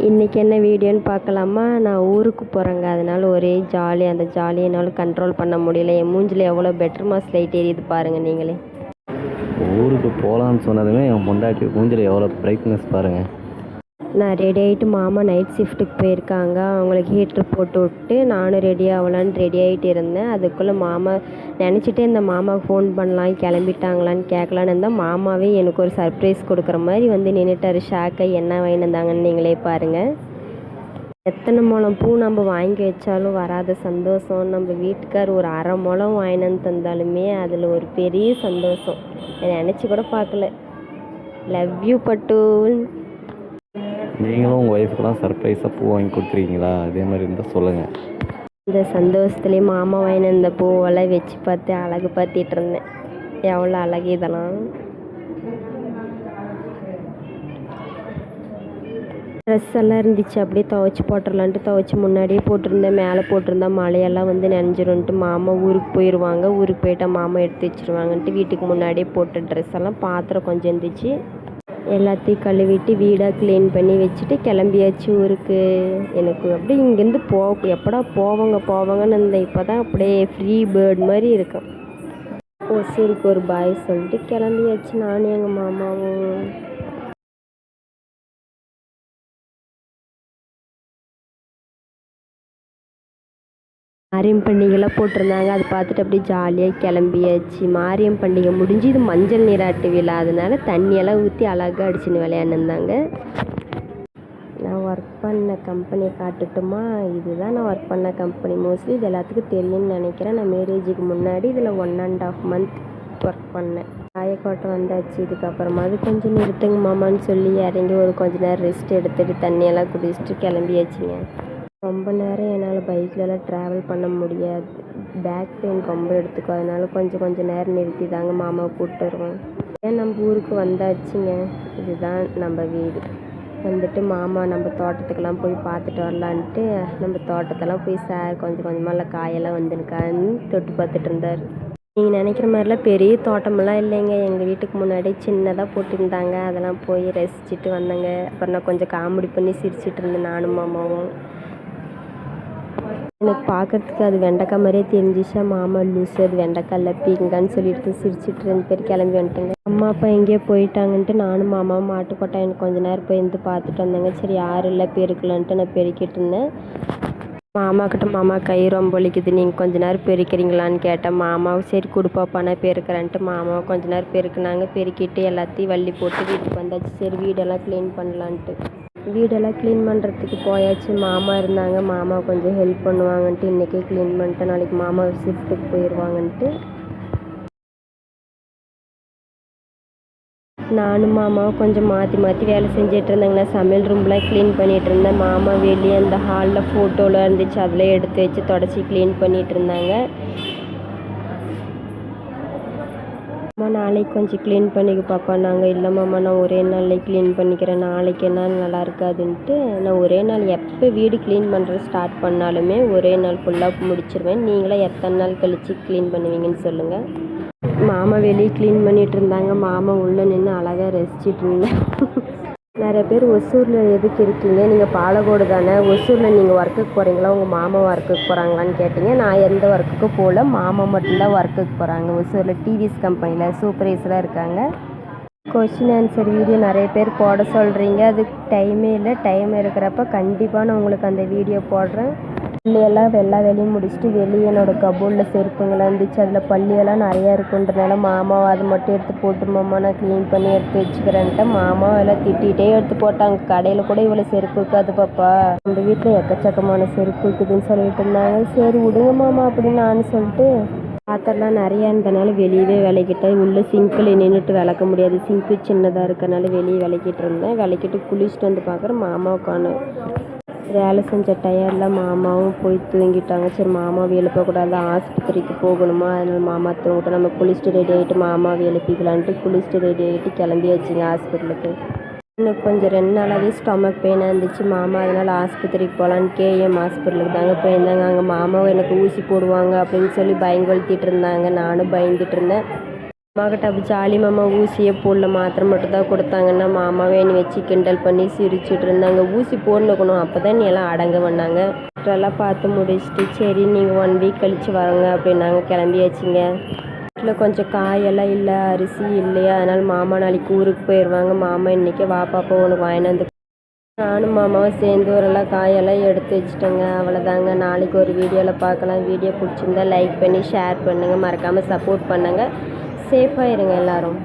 இன்றைக்கி என்ன வீடியோன்னு பார்க்கலாமா? நான் ஊருக்கு போகிறேங்க. அதனால் ஒரே ஜாலி. அந்த ஜாலியை என்னால் கண்ட்ரோல் பண்ண முடியல. என் மூஞ்சில் எவ்வளோ பெட்டர் மாஸ் லைட் எரியுது பாருங்கள் நீங்களே. ஊருக்கு போகலான்னு சொன்னதுமே என் பொண்டாட்டி மூஞ்சில் எவ்வளோ பிரைட்னஸ் பாருங்கள். நான் ரெடி ஆகிட்டு மாமா நைட் ஷிஃப்ட்டுக்கு போயிருக்காங்க. அவங்களுக்கு ஹீட்ரு போட்டு விட்டு நானும் ரெடி ஆகலான்னு ரெடி ஆகிட்டு இருந்தேன். அதுக்குள்ளே மாமா நினச்சிட்டே இந்த மாமாவுக்கு ஃபோன் பண்ணலாம் கிளம்பிட்டாங்களான்னு கேட்கலான்னு இருந்தால் மாமாவே எனக்கு ஒரு சர்ப்ரைஸ் கொடுக்குற மாதிரி வந்து நின்றுட்டார். ஷாக்காக என்ன வாங்கிட்டு வந்தாங்கன்னு நீங்களே பாருங்கள். எத்தனை முழம் பூ நம்ம வாங்கி வச்சாலும் வராத சந்தோஷம் நம்ம வீட்டுக்கார் ஒரு அரை முழம் வாங்கினு தந்தாலுமே அதில் ஒரு பெரிய சந்தோஷம். நினச்சி கூட பார்க்கல. லவ் யூ பட்டு. நீங்களும் உங்கள் ஒய்ஃபுக்கெல்லாம் சர்ப்ரைஸாக பூ வாங்கி கொடுத்துருக்கீங்களா? அதே மாதிரி இருந்தால் சொல்லுங்கள். இந்த சந்தோஷத்துலேயே மாமா வாங்கின இந்த பூவெல்லாம் வச்சு பார்த்து அழகு பார்த்திட்டு இருந்தேன். எவ்வளோ அழகு இதெல்லாம். ட்ரெஸ் எல்லாம் இருந்துச்சு அப்படியே துவைச்சி போட்டுடலான்ட்டு துவைச்சி முன்னாடியே போட்டிருந்தேன். மேலே போட்டிருந்தா மழையெல்லாம் வந்து நனைஞ்சிரும்ன்ட்டு மாமா ஊருக்கு போயிடுவாங்க. ஊருக்கு போயிட்டால் மாமா எடுத்து வச்சுருவாங்கன்ட்டு வீட்டுக்கு முன்னாடியே போட்ட ட்ரெஸ் எல்லாம் பாத்திரம் கொஞ்சம் இருந்துச்சு. எல்லாத்தையும் கழுவிட்டு வீடாக க்ளீன் பண்ணி வச்சுட்டு கிளம்பியாச்சு ஊருக்கு. எனக்கு அப்படியே இங்கேருந்து எப்படா போவாங்கன்னு இருந்தேன். இப்போ தான் அப்படியே ஃப்ரீ பேர்ட் மாதிரி இருக்கும். ஒசூருக்கு ஒரு பாய் சொல்லிட்டு கிளம்பியாச்சு நானும் எங்கள் மாமாவும். மாரியம் பண்டிகைலாம் போட்டிருந்தாங்க. அதை பார்த்துட்டு அப்படியே ஜாலியாக கிளம்பியாச்சு. மாரியம் பண்டிகை முடிஞ்சு இது மஞ்சள் நீராட்டு விழா. அதனால தண்ணியெல்லாம் ஊற்றி அழகாக அடிச்சுன்னு விளையாண்டுருந்தாங்க. நான் ஒர்க் பண்ண கம்பெனியை காட்டுட்டுமா? இதுதான் நான் ஒர்க் பண்ண கம்பெனி. மோஸ்ட்லி இது எல்லாத்துக்கும் தெரியும்னு நினைக்கிறேன். நான் மேரேஜுக்கு முன்னாடி இதில் 1.5 month ஒர்க் பண்ணேன். காயக்கோட்டை வந்தாச்சு. இதுக்கப்புறமா அது கொஞ்சம் நிறுத்துங்க மாமான்னு சொல்லி இறங்கி ஒரு கொஞ்சம் நேரம் ரெஸ்ட் எடுத்துகிட்டு தண்ணியெல்லாம் குடிச்சிட்டு கிளம்பியாச்சுங்க. ரொம்ப நேரம் என்னால் பைக்லலாம் ட்ராவல் பண்ண முடியாது. பேக் பெயின் ரொம்ப எடுத்துக்கும். அதனால கொஞ்சம் நேரம் நிறுத்தி தாங்க மாமாவை கூப்பிட்டு வருவோம். ஏன் நம்ம ஊருக்கு வந்தாச்சுங்க. இதுதான் நம்ம வீடு. வந்துட்டு மாமா நம்ம தோட்டத்துக்கெல்லாம் போய் பார்த்துட்டு வரலான்ட்டு நம்ம தோட்டத்தெல்லாம் போய் கொஞ்சம் கொஞ்சமாக காயெல்லாம் வந்துருக்கான்னு தொட்டு பார்த்துட்டு இருந்தார். நீங்கள் நினைக்கிற மாதிரிலாம் பெரிய தோட்டமெல்லாம் இல்லைங்க. எங்கள் வீட்டுக்கு முன்னாடி சின்னதாக போட்டிருந்தாங்க. அதெல்லாம் போய் ரசிச்சுட்டு வந்தேங்க. அப்புறம் நான் கொஞ்சம் காமெடி பண்ணி சிரிச்சிட்டு இருந்தேன் நானும் மாமாவும். எனக்கு பார்க்குறதுக்கு அது வெண்டைக்காய் மாதிரியே தெரிஞ்சிச்சா. மாமா லூஸு அது வெண்டைக்காய் இல்லை பீங்கான்னு சொல்லிட்டு சிரிச்சிட்டு 2 பேர் கிளம்பி வந்துட்டேங்க. அம்மா அப்பா எங்கேயோ போயிட்டாங்கன்ட்டு நானும் மாமாவும் மாட்டுக்கொட்டை எனக்கு கொஞ்சம் நேரம் போய் இருந்து பார்த்துட்டு வந்தேங்க. சரி யாரும் இல்லை பெருக்கலான்ட்டு நான் பெருக்கிட்டு இருந்தேன். மாமா கை ரொம்ப வலிக்குது, நீங்கள் கொஞ்ச நேரம் பெருக்கிறீங்களான்னு கேட்டேன். மாமாவும் சரி கொடுப்பாப்பா நான் பெருக்கிறேன்ட்டு மாமாவை கொஞ்ச நேரம் பெருக்குனாங்க. பெருக்கிட்டு எல்லாத்தையும் வள்ளி போட்டு வீட்டுக்கு வந்தாச்சு. சரி வீடெல்லாம் க்ளீன் பண்ணலான்ட்டு வீடெல்லாம் க்ளீன் பண்ணுறதுக்கு போயாச்சு. மாமா இருந்தாங்க. மாமா கொஞ்சம் ஹெல்ப் பண்ணுவாங்கன்ட்டு இன்றைக்கே க்ளீன் பண்ணிட்டேன். நாளைக்கு மாமா ஷிஃப்ட்டுக்கு போயிடுவாங்கன்ட்டு நானும் மாமாவும் கொஞ்சம் மாற்றி வேலை செஞ்சிட்டு இருந்தாங்கன்னா சமையல் ரூம்லாம் க்ளீன் பண்ணிகிட்டு இருந்தேன். மாமா வெளியே அந்த ஹாலில் ஃபோட்டோலாம் இருந்துச்சு அதில் எடுத்து வச்சு தொடச்சி க்ளீன் பண்ணிகிட்டு இருந்தாங்க. அம்மா நாளைக்கு கொஞ்சம் க்ளீன் பண்ணிக்க பாப்பா. நாங்கள் இல்லை மாமா நான் ஒரே நாளைக்கு க்ளீன் பண்ணிக்கிறேன், நாளைக்கு என்ன நல்லா இருக்காதுன்ட்டு நான் ஒரே நாள் எப்போ வீடு க்ளீன் பண்ணுறது ஸ்டார்ட் பண்ணாலுமே ஒரே நாள் ஃபுல்லாக முடிச்சிருவேன். நீங்களாம் எத்தனை நாள் கழித்து க்ளீன் பண்ணுவீங்கன்னு சொல்லுங்கள். மாமா வெளியே க்ளீன் பண்ணிகிட்டு இருந்தாங்க. மாமா உள்ளே நின்று அழகாக ரசிச்சிட்டு இருந்தேன். நிறைய பேர் ஒசூரில் எதுக்கு இருக்கீங்க, நீங்கள் பாலக்கோடு தானே, ஒசூரில் நீங்கள் ஒர்க்குக்கு போகிறீங்களா, உங்கள் மாமா ஒர்க்குக்கு போகிறாங்களான்னு கேட்டிங்க. நான் எந்த ஒர்க்குக்கும் போகல, மாமா மட்டும்தான் ஒர்க்குக்கு போகிறாங்க. ஒசூரில் டிவிஎஸ் கம்பெனியில் சூப்பர்வைசராக இருக்காங்க. கொஸ்டின் ஆன்சர் வீடியோ நிறைய பேர் போட சொல்கிறீங்க. அதுக்கு டைமே இல்லை. டைம் இருக்கிறப்ப கண்டிப்பாக நான் உங்களுக்கு அந்த வீடியோ போடுறேன். பள்ளியெல்லாம் எல்லா வேலையும் முடிச்சுட்டு வெளியே என்னோடய கபோர்டில் செருப்புங்களாம் இருந்துச்சு. அதில் பள்ளியெல்லாம் நிறையா இருக்குன்றனால மாமாவை அதை மட்டும் எடுத்து போட்டு மாமா நான் க்ளீன் பண்ணி எடுத்து வச்சுக்கிறேன்ட்டு மாமாவை எல்லாம் திட்டிகிட்டே எடுத்து போட்டாங்க. கடையில் கூட இவ்வளோ செருப்பு இருக்காது பாப்பா, நம்ம வீட்டில் எக்கச்சக்கமான செருப்பு இருக்குதுன்னு சொல்லிட்டு இருந்தாங்க. சரி விடுங்க மாமா அப்படின்னு நான் சொல்லிட்டு பாத்திரம்லாம் நிறையா இருந்தனால வெளியவே விளக்கிட்டேன். உள்ளே சிங்கில் நின்றுட்டு விளக்க முடியாது, சிங்க்கு சின்னதாக இருக்கனால வெளியே விளக்கிட்டு இருந்தேன். விளக்கிட்டு குளிச்சுட்டு வந்து பார்க்குறேன் மாமாவுக்கான வேலை செஞ்ச டயர்டில் மாமாவும் போய் தூங்கிட்டாங்க. சரி மாமாவை எழுப்பக்கூடாது, ஆஸ்பத்திரிக்கு போகணுமா, அதனால் மாமா தூங்கிட்டோம். நம்ம குளிச்சுட்டு ரெடி ஆகிட்டு மாமாவை எழுப்பிக்கலான்ட்டு குளிச்சுட்டு ரெடி ஆகிட்டு கிளம்பியாச்சுங்க ஹாஸ்பிட்டலுக்கு. இன்னும் கொஞ்சம் 2 நாளாகவே ஸ்டொமக் பெயினாக இருந்துச்சு மாமா, அதனால் ஆஸ்பத்திரிக்கு போகலான்னு கேஎம் ஹாஸ்பிட்டலுக்கு தாங்க போயிருந்தாங்க. அங்கே மாமாவை எனக்கு ஊசி போடுவாங்க அப்படின்னு சொல்லி பயங்கொழுத்திட்டு இருந்தாங்க. நானும் பயந்துட்டு இருந்தேன். அம்மாக்கிட்ட அப்போ ஜாலி மாமா ஊசியே போடல, மாத்திரை மட்டும் தான் கொடுத்தாங்கன்னா மாமாவே என்னை வச்சு கிண்டல் பண்ணி சிரிச்சுட்டு இருந்தாங்க. ஊசி போடணுக்கணும் அப்போ தான் நீ எல்லாம் அடங்க வந்தாங்க. டாக்டரெல்லாம் பார்த்து முடிச்சுட்டு சரி நீங்கள் 1 வீக் கழித்து வாங்க அப்படின்னாங்க. கிளம்பியாச்சுங்க. வீட்டில் கொஞ்சம் காயெல்லாம் இல்லை, அரிசி இல்லையா, அதனால் மாமா நாளைக்கு ஊருக்கு போயிடுவாங்க. மாமா இன்றைக்கி வா பாப்பா உனக்கு வாங்கிட்டு வந்து. நானும் மாமாவும் சேர்ந்து ஓரெல்லாம் காயெல்லாம் எடுத்து வச்சுட்டேங்க. அவ்வளோதாங்க. நாளைக்கு ஒரு வீடியோவில் பார்க்கலாம். வீடியோ பிடிச்சிருந்தா லைக் பண்ணி ஷேர் பண்ணுங்கள், மறக்காமல் சப்போர்ட் பண்ணுங்கள். சேஃபாக இருங்க எல்லோரும்.